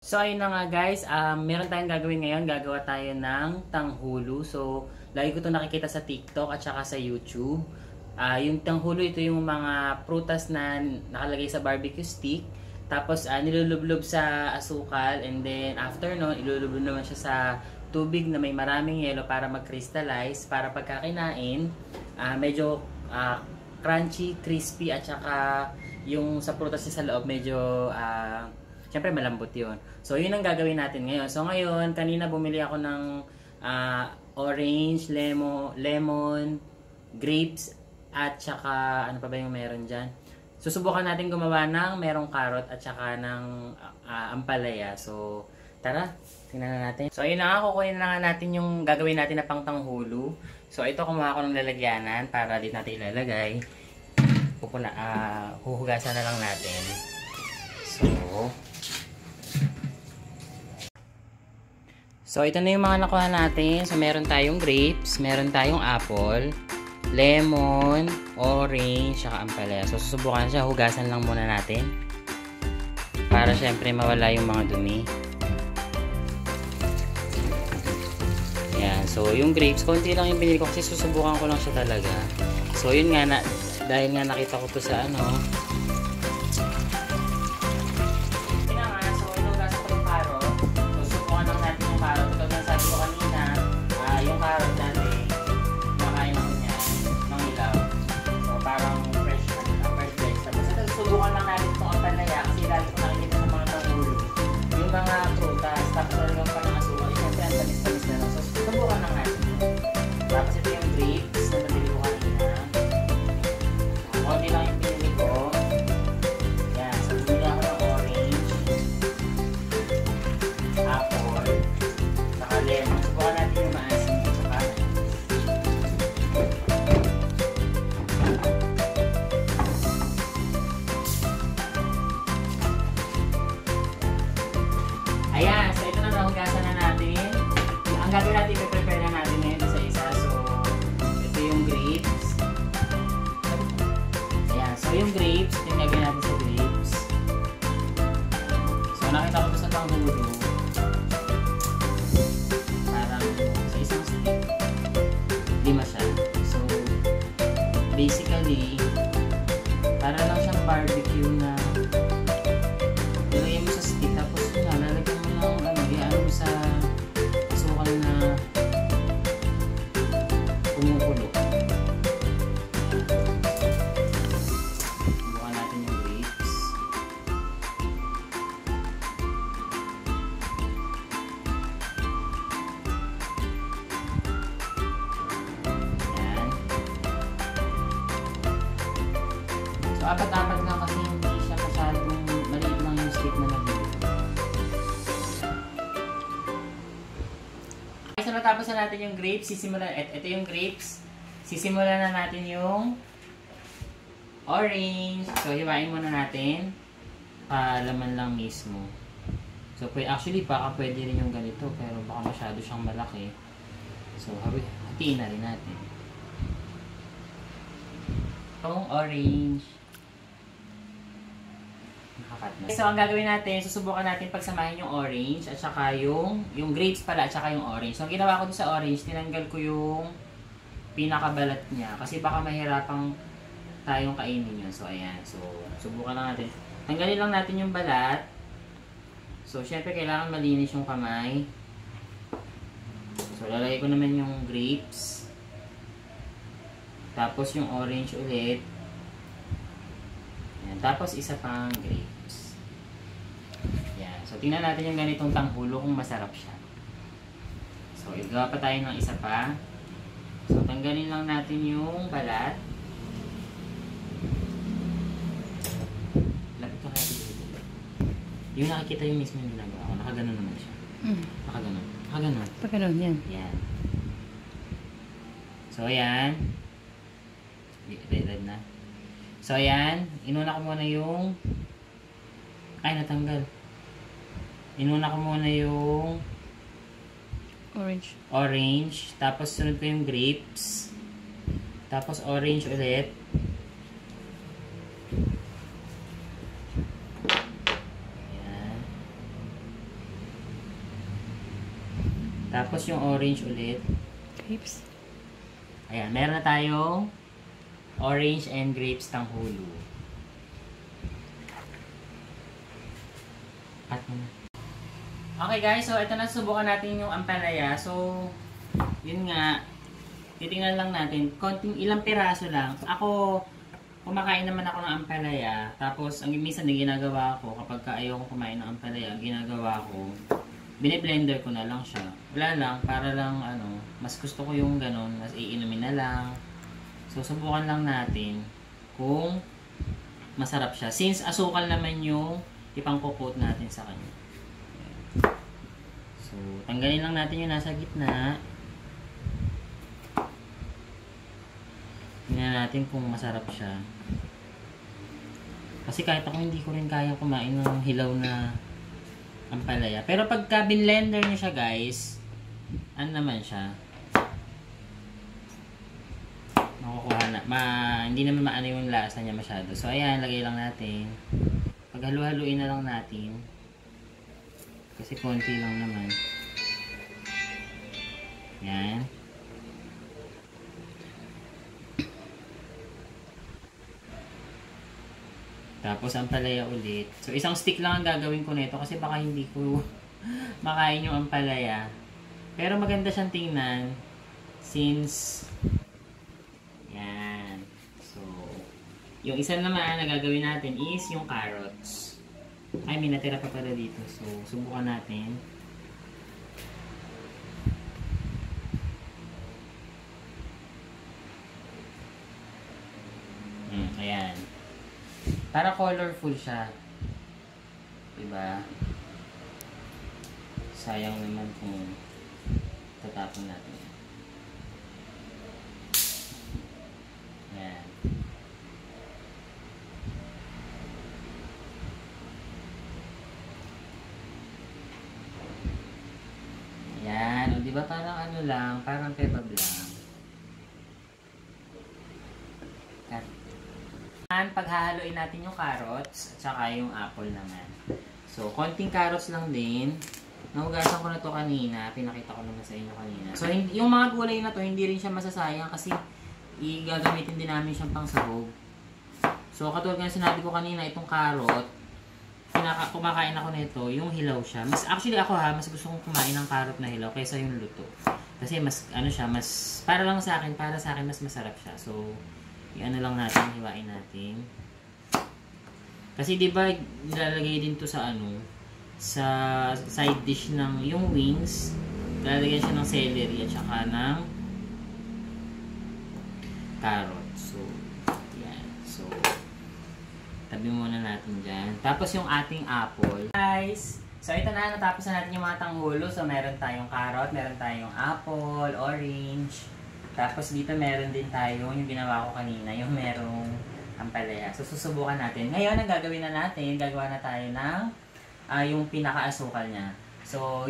So ayun na nga guys, meron tayong gagawin ngayon. Gagawa tayo ng tanghulo. So lagi ko ito nakikita sa TikTok at saka sa YouTube. Yung tanghulo, ito yung mga prutas na nakalagay sa barbecue stick. Tapos nilulublob sa asukal, and then after no, ilulublob naman siya sa tubig na may maraming yelo para mag-crystallize, para pagkakinain medyo crunchy, crispy, at saka yung sa prutas niya sa loob medyo syempre malambot yun. So yun ang gagawin natin ngayon. So ngayon, kanina bumili ako ng orange, lemon, grapes, at saka ano pa ba yung meron dyan. Susubukan natin gumawa ng merong carrot at saka ng ampalaya. So tara, tingnan na natin. So ayun na nga, kukunin na nga natin yung gagawin natin na pangtanghulo. So ito, kumuha ko ng lalagyanan para dito natin ilalagay. Huhugasan na lang natin. So ito na yung mga nakuha natin. So meron tayong grapes, meron tayong apple, lemon, orange, saka ampalaya. So susubukan siya, hugasan lang muna natin para syempre mawala yung mga dumi. Yan. So yung grapes, konti lang yung binili ko kasi susubukan ko lang siya talaga. So yun nga, dahil nga nakita ko to sa yung carrot dati, makain ako niya ng ilaw. So parang fresh veg. Tapos ito, susubukan lang natin itong ampalaya kasi lagi ko nakikita sa mga tanghulo yung mga prutas, tapos talagang pa ng asukal. Siyempre, ang tamis-tamis na lang. So susubukan lang natin. Tapos ito yung grapes na nabili ko kanina. Konti lang yung pinili ko. Yan. So bumili ako ng orange, apple, saka lemon. Subukan natin yung maasin. Ayan, so ito na, nahugasan na natin. Ang gagawin natin, i-prepare na natin ngayon isa-isa. So, ito yung grapes. Ayan, so yung grapes, ito yung gagawin natin sa grapes. So, nakita ko ito sa tanghulo. Parang sa isang stick. Lima siya. So, basically, para lang siyang barbecue na nilagay mo sa stick, tapos lalagyan mo ng iano sa asukal na kumukulo. Bukan natin yung grapes. Ayan. So apat-apat lang kasi hindi siya masyadong maliit lang yung stick na nabili. So natapos na natin yung grapes, ito yung grapes. Sisimulan na natin yung orange. So hiwain muna natin. Laman lang mismo. So actually baka pwede rin yung ganito, pero baka masyado siyang malaki. So hatiin na rin natin. Itong orange. So ang gagawin natin, susubukan natin pagsamahin yung orange at saka yung grapes pala at saka yung orange. So ang ginawa ko dun sa orange, tinanggal ko yung pinakabalat niya kasi baka mahirapang tayong kainin yun. So ayan, so subukan lang natin. Tanggalin lang natin yung balat. So syempre kailangan malinis yung kamay. So lalagay ko naman yung grapes. Tapos yung orange ulit. Ayan, tapos isa pang grapes. Yan. So, tingnan natin yung ganitong tanghulo kung masarap siya. So, igawa pa tayo ng isa pa. So, tanggalin lang natin yung balat. Lapit ka kaya dito. Yung nakikita yung mismo yung ginagawa ko. Nakaganon naman siya. Nakaganon. Nakaganon. Pagkaroon yan. Yan. So, ayan. Red na. So, ayan. Inuna ko muna yung... Ay, natanggal. Inuna ko muna yung... Orange. Tapos, sunod ko yung grapes. Tapos, orange ulit. Ayan. Tapos yung orange ulit. Grapes. Ayan, meron na tayong orange and grapes tanghulo. At okay guys, so ito na, subukan natin yung ampalaya. So, yun nga, titingnan lang natin, konting ilang piraso lang. Ako, kumakain naman ako ng ampalaya. Tapos, ang minsan na ginagawa ko, kapag ayaw ko kumain ng ampalaya, ang ginagawa ko, bine-blender ko na lang siya. Wala lang, para lang, mas gusto ko yung ganon, mas iinumin na lang. So, subukan lang natin kung masarap siya. Since asukal naman yung ipang-coat natin sa kanya. So, tanggalin lang natin yung nasa gitna. Tingnan natin kung masarap siya. Kasi kahit ako hindi ko rin kaya kumain ng hilaw na ampalaya. Pero pagka binlender nyo siya guys, ano naman siya? Makukuha na. Hindi naman maano yung lasa niya masyado. So ayan, lagay lang natin. Paghalu-haluin na lang natin. Kasi konti lang naman. Yan. Tapos ampalaya ulit. So isang stick lang ang gagawin ko nito kasi baka hindi ko makain yung ampalaya. Pero maganda siyang tingnan since yan. So yung isa naman na gagawin natin is yung carrots. Ay, may natira pa pala dito. So subukan natin. Ayan. Para colorful siya. Diba? Sayang naman kung tatapon natin. Ayan. Ayan. O diba parang ano lang, parang kebab lang. Paghahaluin natin yung carrots at saka yung apple naman. So, konting carrots lang din. Nahugasan ko na to kanina. Pinakita ko naman sa inyo kanina. So, yung mga gulay na to, hindi rin siya masasayang kasi gagamitin din namin siyang pang sahog. So, katulad nga sinabi ko kanina, itong carrot, kumakain ako nito, yung hilaw siya. Actually ako mas gusto kong kumain ng carrot na hilaw kaysa yung luto. Kasi mas, para lang sa akin, mas masarap siya. So, i-ano lang natin, hiwain natin. Kasi 'di ba nilalagay din 'to sa sa side dish ng yung wings. Lalagyan siya ng celery at saka ng carrot. So, yan. So, tabi muna natin diyan. Tapos yung ating apple. Guys, so ito na, natapos na natin yung mga tanghulo. So, meron tayong carrot, meron tayong apple, orange. Tapos dito meron din tayo, yung ginawa ko kanina, yung merong ampalaya. So susubukan natin. Ngayon, ang gagawin na natin, gagawa na tayo ng yung pinaka-asukal niya. So,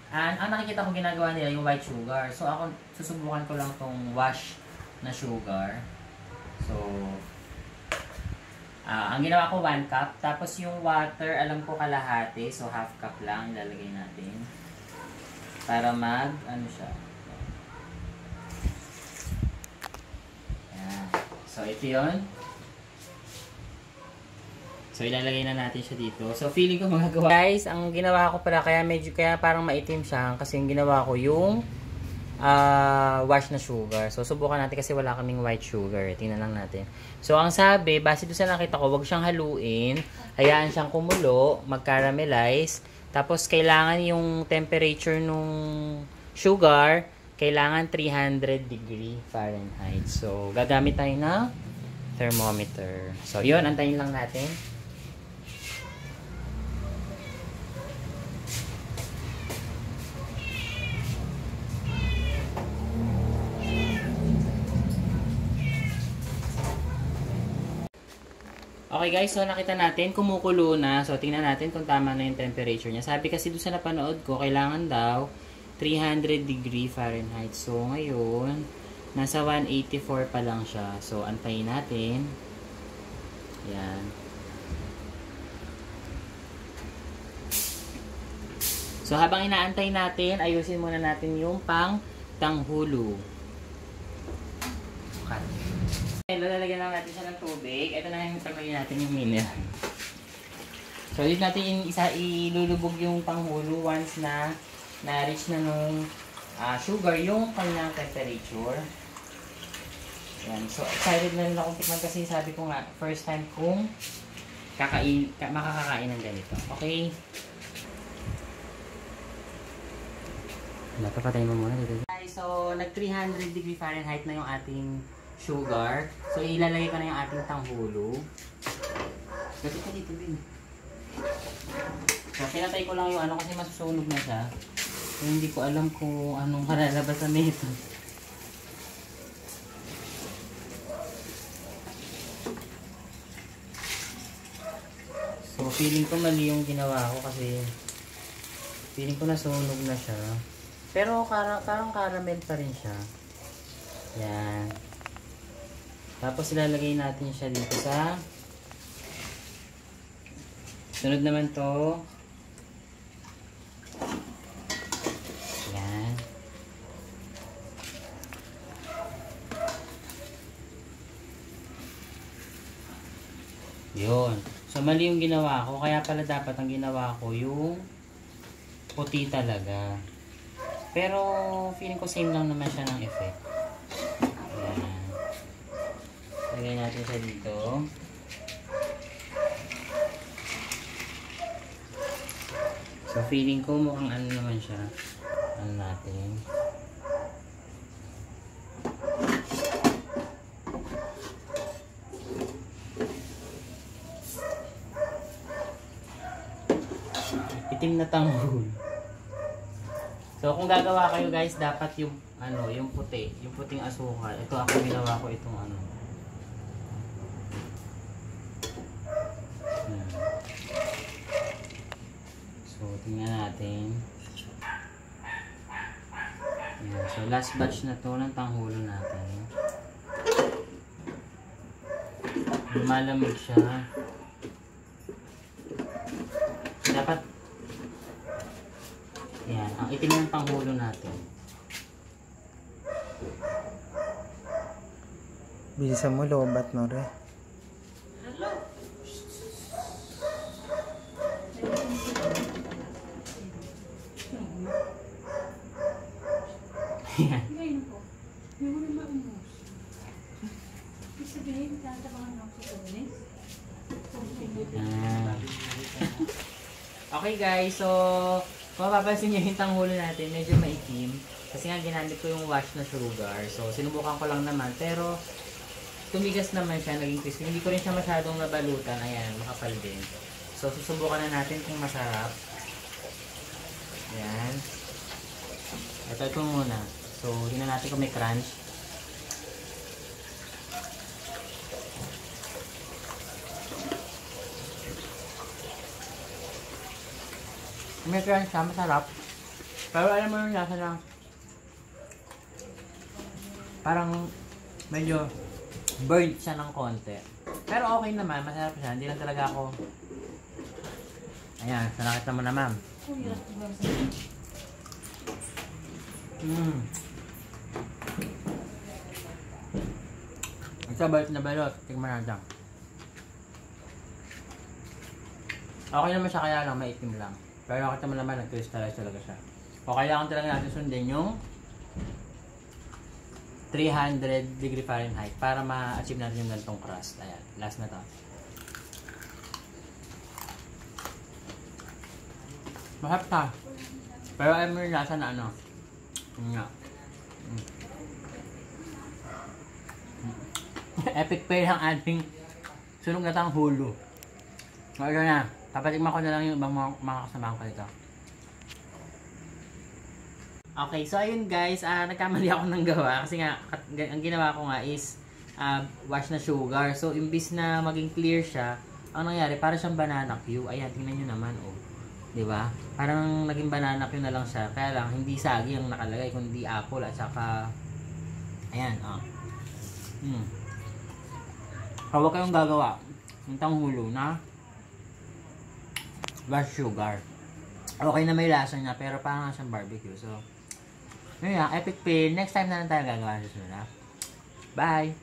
ang nakikita ko ginagawa nila yung white sugar. So ako, susubukan ko lang tong wash na sugar. So, ang ginawa ko 1 cup. Tapos yung water, alam ko kalahati. So half cup lang ilalagay natin. Para siya. So, ito yun. So, ilalagay na natin siya dito. So, feeling ko magagawa. Guys, ang ginawa ko pala, kaya parang maitim siya. Kasi yung ginawa ko yung wash na sugar. So, subukan natin kasi wala kaming white sugar. Tingnan lang natin. So, ang sabi, base doon sa nakita ko, wag siyang haluin. Hayaan siyang kumulo, mag-caramelize. Tapos, kailangan yung temperature nung sugar, kailangan 300 degree Fahrenheit. So, gagamit tayo ng thermometer. So, yun. Antayin lang natin. Okay guys, so nakita natin, kumukulo na. So, tingnan natin kung tama na yung temperature niya. Sabi kasi doon sa napanood ko, kailangan daw 300 degree Fahrenheit. So, ngayon, nasa 184 pa lang siya. So, antayin natin. Yan. So habang inaantay natin, ayusin muna natin yung pang tanghulo. Okay. Lalagyan lang natin siya ng tubig. Ito na yung tanggalin natin yung mineral. So dito natin ilulubog yung tanghulo once na na-reach na nung sugar yung kanyang temperature. Yan. So excited na rin akong tikman kasi sabi ko nga first time kong makakakain ng ganito. Okay? Papatayin mo muna dito. So nag 300 degree Fahrenheit na yung ating sugar. So ilalagay ko na yung ating tanghulo. Gati ka dito din. So pinatay ko lang yung ano kasi masusunog na siya. So hindi ko alam kung anong kalalabasan nito. So feeling ko mali yung ginawa ko kasi feeling ko nasunog na siya. Pero parang caramel pa rin siya. Yan. Tapos ilalagay natin siya dito sa sunod naman to. Yan. Yun. So mali yung ginawa ko. Kaya pala dapat ang ginawa ko yung puti talaga. Pero feeling ko same lang naman siya ng effect. Yan. Lagyan natin siya dito. So feeling ko mukhang ano naman siya. Ano natin. Itim na tanghul. So kung gagawa kayo guys, dapat yung ano, yung puti, yung puting asukal. Ito ako ginawa ko itong ano. Yan. So tingnan natin. Yan. So last batch na to ng tanghulo natin. Lumalamig siya. Dapat yan, ang itim ng tanghulo natin. Bisa mo lobat no re. Hello. Yan. Okay guys, so kung mapapansin nyo yung tanghulo natin, medyo maitim. Kasi nga ginamit ko yung wash na sugar. So sinubukan ko lang naman, pero tumigas naman siya, naging crispy. Hindi ko rin siya masyadong nabalutan. Ayan, makapal din. So susubukan na natin kung masarap. Ayan. Ito muna. So tingnan natin kung may crunch. May crunch siya, masarap. Pero alam mo yung lasa lang. Parang medyo burnt siya ng konti. Pero okay naman, masarap siya. Hindi lang talaga ako. Ayan, so nakita mo na ma'am. Isa balot na balot. Tingnan natin. Okay naman siya, kaya lang maitim lang. Pero nakita mo naman, nag-crystallize talaga siya. O kailangan talaga natin sundin yung 300 degree Fahrenheit para ma-achieve natin yung ganitong crust. Ayan, last na to. Masarap ta. Pero ayaw mo yung lasa na ano. Nga. Epic fail ang ating sunog na tanghulo. Ngayon na. Papatikman ko na lang yung ibang mga kasamahan ko dito. Okay, so ayun guys, nagkamali ako ng gawa kasi nga ang ginawa ko nga is wash na sugar. So imbis na maging clear siya, ang nangyari para siyang banana Q. Ayan, tingnan niyo naman oh. 'Di ba? Parang naging banana Q na lang siya. Kaya lang hindi sagi ang nakalagay kundi apple at saka ayan, oh. Huwag kayong gagawa ng tanghulo na wash sugar. Okay na may lasa niya, pero parang siyang barbecue. So, yun nga, epic fail. Next time na lang tayo gagawa sa susunod. Bye!